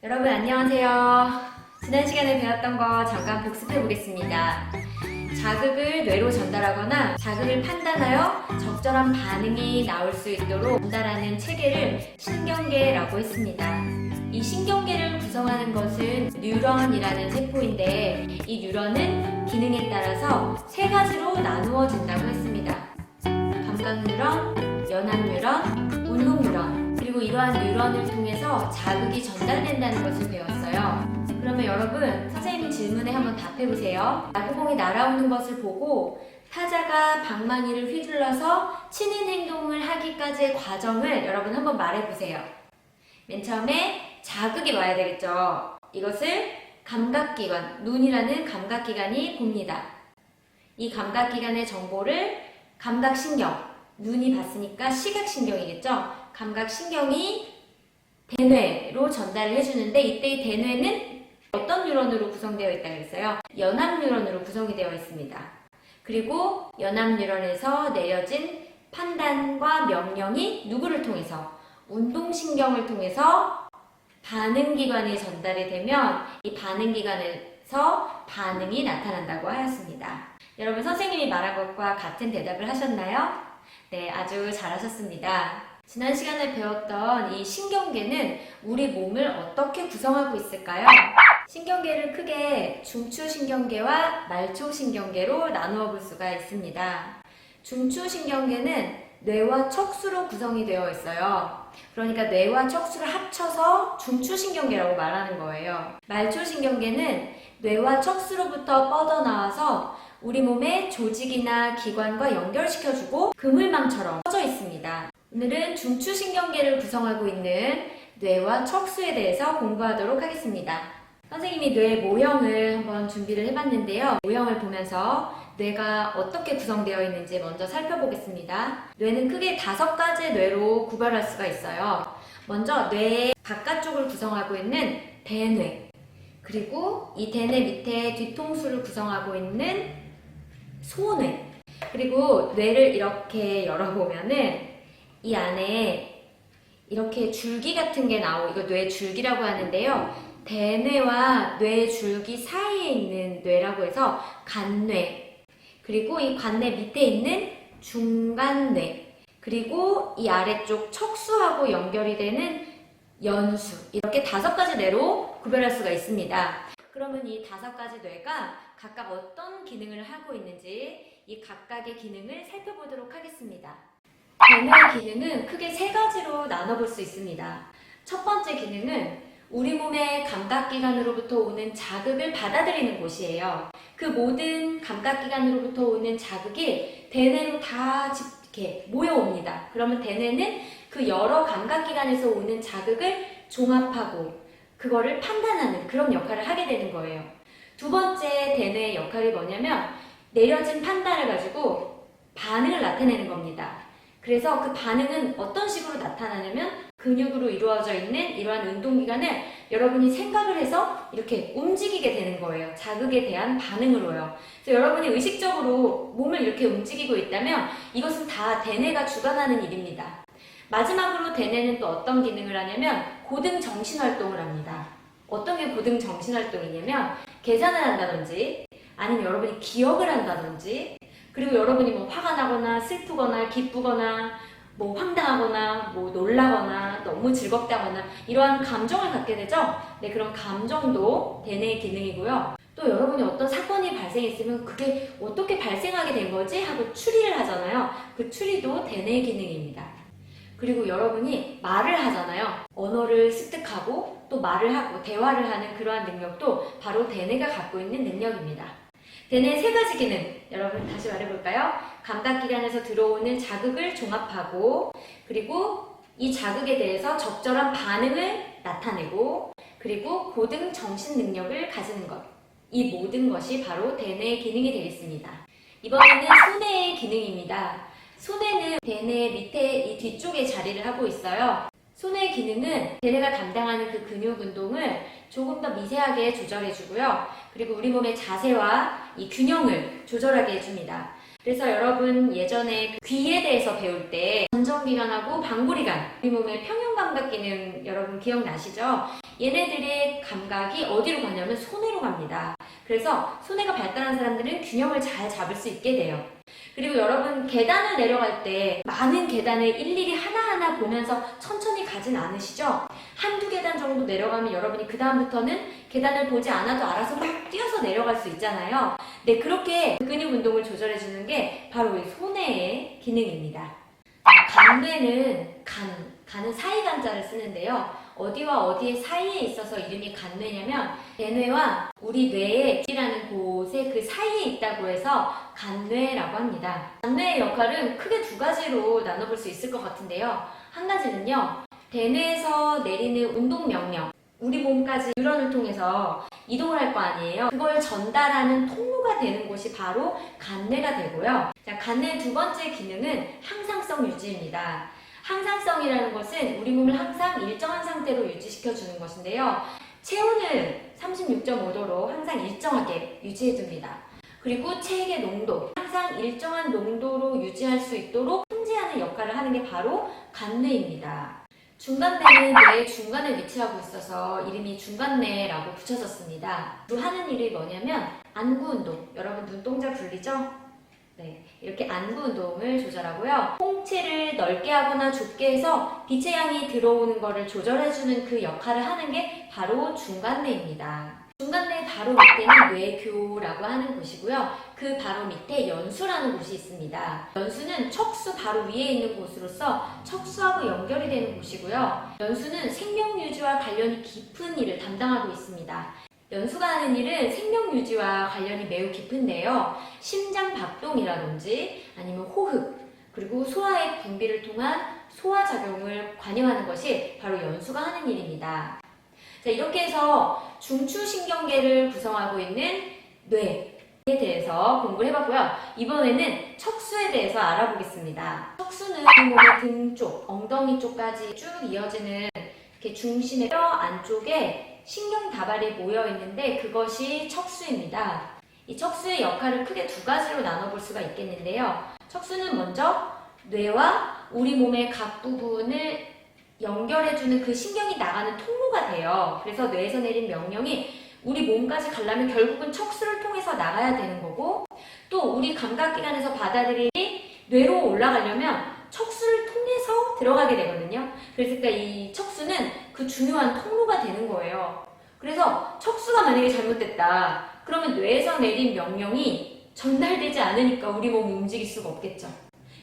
여러분 안녕하세요. 지난 시간에 배웠던 거 잠깐 복습해 보겠습니다. 자극을 뇌로 전달하거나 자극을 판단하여 적절한 반응이 나올 수 있도록 전달하는 체계를 신경계라고 했습니다. 이 신경계를 구성하는 것은 뉴런이라는 세포인데 이 뉴런은 기능에 따라서 세 가지로 나누어진다고 했습니다. 감각뉴런, 연합뉴런, 운동뉴런, 그리고 이러한 뉴런을 통해서 자극이 전달된다는 것을 배웠어요. 그러면 여러분, 선생님 질문에 한번 답해보세요. 야구공이 날아오는 것을 보고 타자가 방망이를 휘둘러서 치는 행동을 하기까지의 과정을 여러분 한번 말해보세요. 맨 처음에 자극이 와야 되겠죠. 이것을 감각기관, 눈이라는 감각기관이 봅니다. 이 감각기관의 정보를 감각신경, 눈이 봤으니까 시각신경이겠죠. 감각신경이 대뇌로 전달을 해주는데 이때 이 대뇌는 어떤 뉴런으로 구성되어 있다고 했어요? 연합뉴런으로 구성이 되어 있습니다. 그리고 연합뉴런에서 내려진 판단과 명령이 누구를 통해서? 운동신경을 통해서 반응기관에 전달이 되면 이 반응기관에서 반응이 나타난다고 하였습니다. 여러분 선생님이 말한 것과 같은 대답을 하셨나요? 네, 아주 잘하셨습니다. 지난 시간에 배웠던 이 신경계는 우리 몸을 어떻게 구성하고 있을까요? 신경계를 크게 중추신경계와 말초신경계로 나누어 볼 수가 있습니다. 중추신경계는 뇌와 척수로 구성이 되어 있어요. 그러니까 뇌와 척수를 합쳐서 중추신경계라고 말하는 거예요. 말초신경계는 뇌와 척수로부터 뻗어나와서 우리 몸의 조직이나 기관과 연결시켜주고 그물망처럼 퍼져 있습니다. 오늘은 중추신경계를 구성하고 있는 뇌와 척수에 대해서 공부하도록 하겠습니다. 선생님이 뇌 모형을 한번 준비를 해봤는데요. 모형을 보면서 뇌가 어떻게 구성되어 있는지 먼저 살펴보겠습니다. 뇌는 크게 5가지 뇌로 구별할 수가 있어요. 먼저 뇌의 바깥쪽을 구성하고 있는 대뇌, 그리고 이 대뇌 밑에 뒤통수를 구성하고 있는 소뇌, 그리고 뇌를 이렇게 열어보면은 이 안에 이렇게 줄기 같은 게 이거 뇌 줄기라고 하는데요. 대뇌와 뇌 줄기 사이에 있는 뇌라고 해서 간뇌, 그리고 이 간뇌 밑에 있는 중간뇌, 그리고 이 아래쪽 척수하고 연결이 되는 연수, 이렇게 5가지 뇌로 구별할 수가 있습니다. 그러면 이 5가지 뇌가 각각 어떤 기능을 하고 있는지 이 각각의 기능을 살펴보도록 하겠습니다. 대뇌의 기능은 크게 3가지로 나눠볼 수 있습니다. 첫 번째 기능은 우리 몸의 감각기관으로부터 오는 자극을 받아들이는 곳이에요. 그 모든 감각기관으로부터 오는 자극이 대뇌로 다 이렇게 모여옵니다. 그러면 대뇌는 그 여러 감각기관에서 오는 자극을 종합하고 그거를 판단하는 그런 역할을 하게 되는 거예요. 두 번째 대뇌의 역할이 뭐냐면 내려진 판단을 가지고 반응을 나타내는 겁니다. 그래서 그 반응은 어떤 식으로 나타나냐면 근육으로 이루어져 있는 이러한 운동기관을 여러분이 생각을 해서 이렇게 움직이게 되는 거예요. 자극에 대한 반응으로요. 그래서 여러분이 의식적으로 몸을 이렇게 움직이고 있다면 이것은 다 대뇌가 주관하는 일입니다. 마지막으로 대뇌는 또 어떤 기능을 하냐면 고등정신활동을 합니다. 어떤 게 고등정신활동이냐면 계산을 한다든지 아니면 여러분이 기억을 한다든지 그리고 여러분이 뭐 화가 나거나 슬프거나 기쁘거나 뭐 황당하거나 뭐 놀라거나 너무 즐겁다거나 이러한 감정을 갖게 되죠. 네, 그런 감정도 대뇌의 기능이고요. 또 여러분이 어떤 사건이 발생했으면 그게 어떻게 발생하게 된 거지 하고 추리를 하잖아요. 그 추리도 대뇌의 기능입니다. 그리고 여러분이 말을 하잖아요. 언어를 습득하고 또 말을 하고 대화를 하는 그러한 능력도 바로 대뇌가 갖고 있는 능력입니다. 대뇌의 3가지 기능, 여러분 다시 말해볼까요? 감각기관에서 들어오는 자극을 종합하고 그리고 이 자극에 대해서 적절한 반응을 나타내고 그리고 고등 정신 능력을 가지는 것. 이 모든 것이 바로 대뇌의 기능이 되겠습니다. 이번에는 소뇌의 기능입니다. 소뇌는 대뇌 밑에 이 뒤쪽에 자리를 하고 있어요. 소뇌의 기능은 대뇌가 담당하는 그 근육 운동을 조금 더 미세하게 조절해주고요. 그리고 우리 몸의 자세와 이 균형을 조절하게 해줍니다. 그래서 여러분 예전에 귀에 대해서 배울 때 전정기관하고 방구리관, 우리 몸의 평형관 감각 기능 여러분 기억나시죠? 얘네들의 감각이 어디로 가냐면 손해로 갑니다. 그래서 손해가 발달한 사람들은 균형을 잘 잡을 수 있게 돼요. 그리고 여러분 계단을 내려갈 때 많은 계단을 일일이 하나하나 보면서 천천히 가진 않으시죠? 한두 계단 정도 내려가면 여러분이 그 다음부터는 계단을 보지 않아도 알아서 막 뛰어서 내려갈 수 있잖아요. 네, 그렇게 근육 운동을 조절해주는 게 바로 이 손해의 기능입니다. 간뇌는 간은 사이간자를 쓰는데요. 어디와 어디의 사이에 있어서 이름이 간뇌냐면 대뇌와 우리 뇌라는 곳에 그 사이에 있다고 해서 간뇌라고 합니다. 간뇌의 역할은 크게 두 가지로 나눠볼 수 있을 것 같은데요. 한 가지는요, 대뇌에서 내리는 운동 명령, 우리 몸까지 뉴런을 통해서 이동을 할 거 아니에요. 그걸 전달하는 통로가 되는 곳이 바로 간뇌가 되고요. 자, 간뇌의 두 번째 기능은 항상성 유지입니다. 항상성이라는 것은 우리 몸을 항상 일정한 상태로 유지시켜주는 것인데요. 체온을 36.5도로 항상 일정하게 유지해둡니다. 그리고 체액의 농도, 항상 일정한 농도로 유지할 수 있도록 통제하는 역할을 하는 게 바로 간뇌입니다. 중간뇌는 뇌의 중간에 위치하고 있어서 이름이 중간뇌라고 붙여졌습니다. 주로 하는 일이 뭐냐면 안구 운동, 여러분 눈동자 굴리죠? 네, 이렇게 안구 운동을 조절하고요. 홍채를 넓게 하거나 좁게 해서 빛의 양이 들어오는 것을 조절해주는 그 역할을 하는 게 바로 중간뇌입니다. 중간뇌 바로 밑에는 뇌교라고 하는 곳이고요. 그 바로 밑에 연수라는 곳이 있습니다. 연수는 척수 바로 위에 있는 곳으로서 척수하고 연결이 되는 곳이고요. 연수는 생명 유지와 관련이 깊은 일을 담당하고 있습니다. 연수가 하는 일은 생명 유지와 관련이 매우 깊은데요. 심장 박동이라든지 아니면 호흡, 그리고 소화의 분비를 통한 소화작용을 관여하는 것이 바로 연수가 하는 일입니다. 자, 이렇게 해서 중추신경계를 구성하고 있는 뇌에 대해서 공부를 해봤고요. 이번에는 척수에 대해서 알아보겠습니다. 척수는 몸의 등 쪽, 엉덩이 쪽까지 쭉 이어지는 이렇게 중심의 뼈 안쪽에 신경 다발이 모여 있는데 그것이 척수입니다. 이 척수의 역할을 크게 두 가지로 나눠볼 수가 있겠는데요. 척수는 먼저 뇌와 우리 몸의 각 부분을 연결해주는 그 신경이 나가는 통로가 돼요. 그래서 뇌에서 내린 명령이 우리 몸까지 가려면 결국은 척수를 통해서 나가야 되는 거고, 또 우리 감각기관에서 받아들이 뇌로 올라가려면 척수를 통해서 들어가게 되거든요. 그러니까 이 척수는 그 중요한 통로가 되는 거예요. 그래서 척수가 만약에 잘못됐다, 그러면 뇌에서 내린 명령이 전달되지 않으니까 우리 몸이 움직일 수가 없겠죠.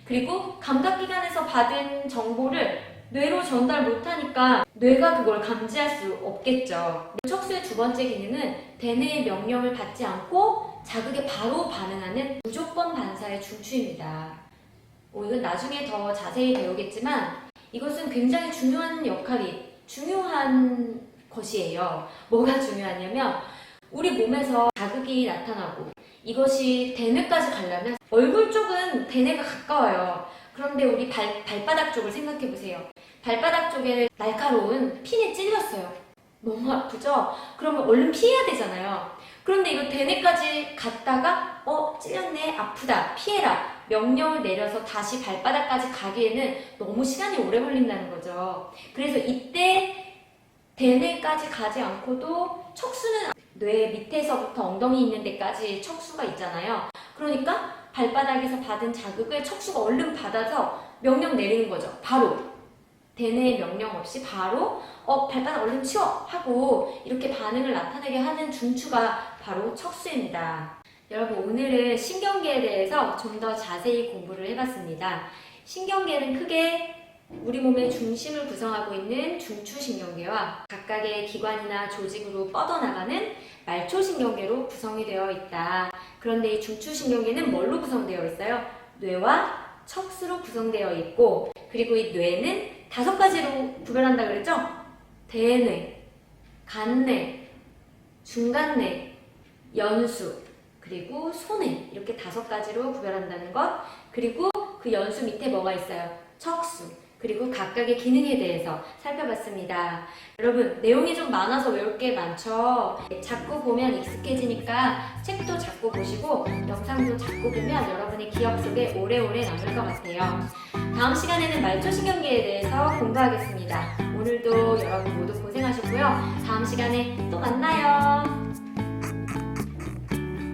그리고 감각기관에서 받은 정보를 뇌로 전달 못하니까 뇌가 그걸 감지할 수 없겠죠. 척수의 두 번째 기능은 대뇌의 명령을 받지 않고 자극에 바로 반응하는 무조건 반사의 중추입니다. 이건 나중에 더 자세히 배우겠지만 이것은 굉장히 중요한 것이에요. 뭐가 중요하냐면 우리 몸에서 자극이 나타나고 이것이 대뇌까지 가려면 얼굴 쪽은 대뇌가 가까워요. 그런데 우리 발바닥 쪽을 생각해 보세요. 발바닥 쪽에 날카로운 핀이 찔렸어요. 너무 아프죠? 그러면 얼른 피해야 되잖아요. 그런데 이거 대뇌까지 갔다가 찔렸네, 아프다, 피해라 명령을 내려서 다시 발바닥까지 가기에는 너무 시간이 오래 걸린다는 거죠. 그래서 이때 대뇌까지 가지 않고도 척수는 뇌 밑에서부터 엉덩이 있는 데까지 척수가 있잖아요. 그러니까 발바닥에서 받은 자극을 척수가 얼른 받아서 명령 내리는 거죠. 바로 대뇌의 명령 없이 바로 발바닥 얼른 치워 하고 이렇게 반응을 나타내게 하는 중추가 바로 척수입니다. 여러분, 오늘은 신경계에 대해서 좀 더 자세히 공부를 해봤습니다. 신경계는 크게 우리 몸의 중심을 구성하고 있는 중추신경계와 각각의 기관이나 조직으로 뻗어나가는 말초신경계로 구성이 되어 있다. 그런데 이 중추신경계는 뭘로 구성되어 있어요? 뇌와 척수로 구성되어 있고, 그리고 이 뇌는 5가지로 구별한다 그랬죠? 대뇌, 간뇌, 중간뇌, 연수, 그리고 손뇌, 이렇게 5가지로 구별한다는 것. 그리고 그 연수 밑에 뭐가 있어요? 척수. 그리고 각각의 기능에 대해서 살펴봤습니다. 여러분, 내용이 좀 많아서 외울 게 많죠? 자꾸 보면 익숙해지니까 책도 자꾸 보시고 영상도 자꾸 보면 여러분의 기억 속에 오래오래 남을 것 같아요. 다음 시간에는 말초신경계에 대해서 공부하겠습니다. 오늘도 여러분 모두 고생하셨고요. 다음 시간에 또 만나요.